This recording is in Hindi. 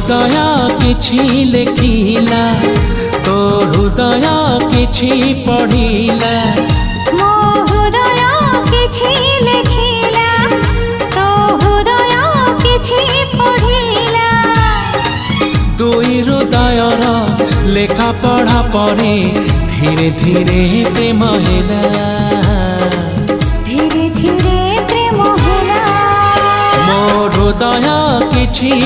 हृदय किछि लेखिला तो हृदय किछि पढ़िला मो हृदय किछि लेखिला तो हृदय किछि पढ़िला दुई हृदयर लेखा पढ़ा परे धीरे धीरे प्रेम हेला धीरे धीरे प्रेम हेला मो हृदय किछि